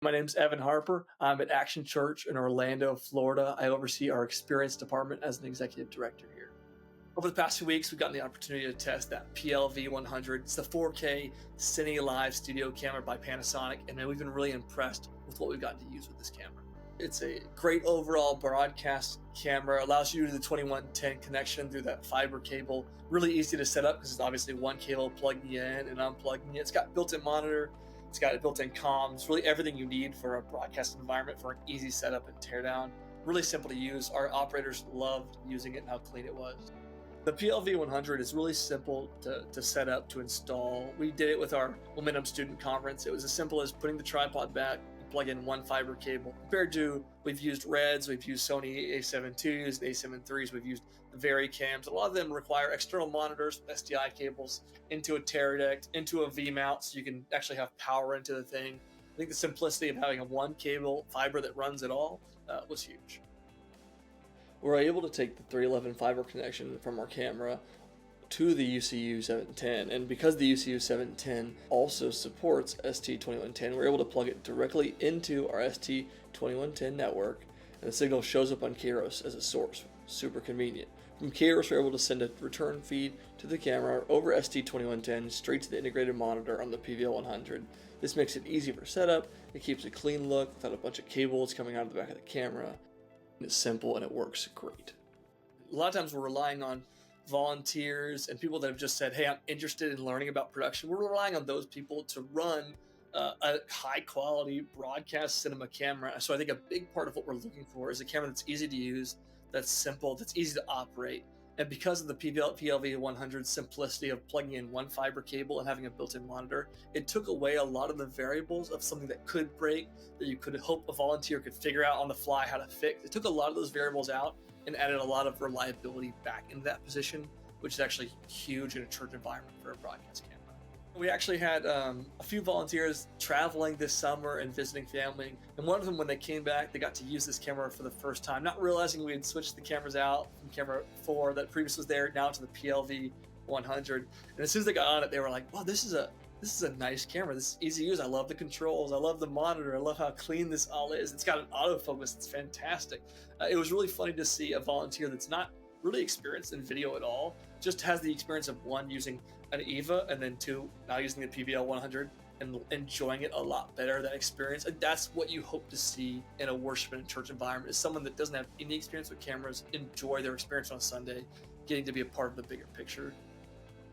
My name's Evan Harper. I'm at Action Church in Orlando, Florida. I oversee our experience department as an executive director here. Over the past few weeks, we've gotten the opportunity to test that PLV100. It's the 4K Cine Live Studio Camera by Panasonic, and we've been really impressed with what we've gotten to use with this camera. It's a great overall broadcast camera, allows you to do the 2110 connection through that fiber cable. Really easy to set up because it's obviously one cable plugging you in and unplugging it. It's got built-in monitor, it's got built-in comms, really everything you need for a broadcast environment for an easy setup and teardown. Really simple to use. Our operators loved using it and how clean it was. The PLV100 is really simple to set up, to install. We did it with our Momentum Student Conference. It was as simple as putting the tripod back, plug in one fiber cable. Compared to, we've used Reds, we've used Sony a7 IIs, a7 IIIs, we've used the VariCams. A lot of them require external monitors, SDI cables, into a Teradect, into a V-mount, so you can actually have power into the thing. I think the simplicity of having a one cable fiber that runs it all was huge. We're able to take the 311 fiber connection from our camera to the UCU 710, and because the UCU 710 also supports ST2110, we're able to plug it directly into our ST2110 network, and the signal shows up on Kairos as a source. Super convenient. From Kairos, we're able to send a return feed to the camera over ST2110 straight to the integrated monitor on the PLV100. This makes it easy for setup, it keeps a clean look without a bunch of cables coming out of the back of the camera. It's simple and it works great. A lot of times we're relying on volunteers and people that have just said, hey, I'm interested in learning about production. We're relying on those people to run a high quality broadcast cinema camera. So I think a big part of what we're looking for is a camera that's easy to use, that's simple, that's easy to operate. And because of the PLV100 simplicity of plugging in one fiber cable and having a built-in monitor, it took away a lot of the variables of something that could break, that you could hope a volunteer could figure out on the fly how to fix. It took a lot of those variables out and added a lot of reliability back into that position, which is actually huge in a church environment for a broadcast camera. We actually had a few volunteers traveling this summer and visiting family, and one of them, when they came back, they got to use this camera for the first time, not realizing we had switched the cameras out from camera 4 that previous was there now to the PLV100. And as soon as they got on it, they were like, wow, this is a nice camera. This is easy to use. I love the controls. I love the monitor. I love how clean this all is. It's got an autofocus. It's fantastic. It was really funny to see a volunteer that's not really experienced in video at all, just has the experience of one, using an EVA, and then two, now using the PLV100 and enjoying it a lot better, that experience. And that's what you hope to see in a worship and church environment, is someone that doesn't have any experience with cameras enjoy their experience on Sunday, getting to be a part of the bigger picture.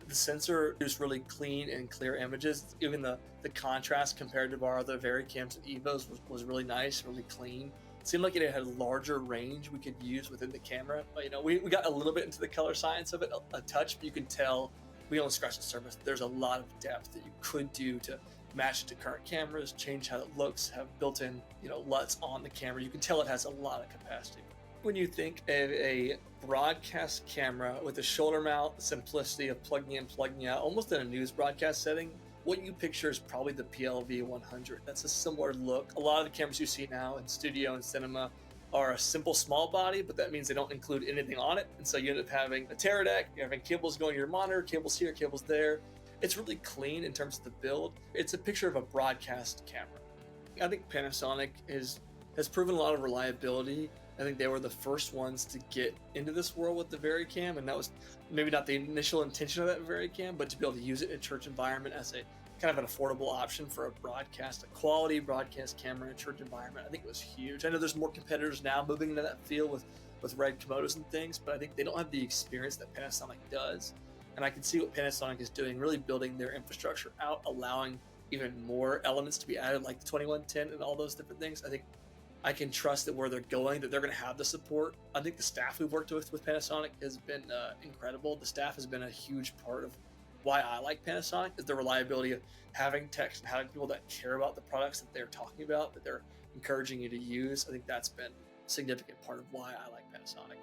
The sensor is really clean and clear images. Even the contrast compared to our other VariCams and EVOs was really nice, really clean. It seemed like it had a larger range we could use within the camera. But, we got a little bit into the color science of it, a touch, but you can tell we only scratched the surface. There's a lot of depth that you could do to match it to current cameras, change how it looks, have built-in, LUTs on the camera. You can tell it has a lot of capacity. When you think of a broadcast camera with a shoulder mount, the simplicity of plugging in, plugging out, almost in a news broadcast setting, what you picture is probably the PLV100. That's a similar look. A lot of the cameras you see now in studio and cinema are a simple small body, but that means they don't include anything on it. And so you end up having a Teradect, you're having cables going to your monitor, cables here, cables there. It's really clean in terms of the build. It's a picture of a broadcast camera. I think Panasonic has proven a lot of reliability. I think they were the first ones to get into this world with the VariCam, and that was maybe not the initial intention of that VariCam, but to be able to use it in a church environment as a kind of an affordable option for a quality broadcast camera in a church environment, I think it was huge. I know there's more competitors now moving into that field with Red Komodos and things, but I think they don't have the experience that Panasonic does. And I can see what Panasonic is doing, really building their infrastructure out, allowing even more elements to be added, like the 2110 and all those different things. I think I can trust that where they're going, that they're going to have the support. I think the staff we've worked with Panasonic has been incredible. The staff has been a huge part of why I like Panasonic, is the reliability of having techs and having people that care about the products that they're talking about, that they're encouraging you to use. I think that's been a significant part of why I like Panasonic.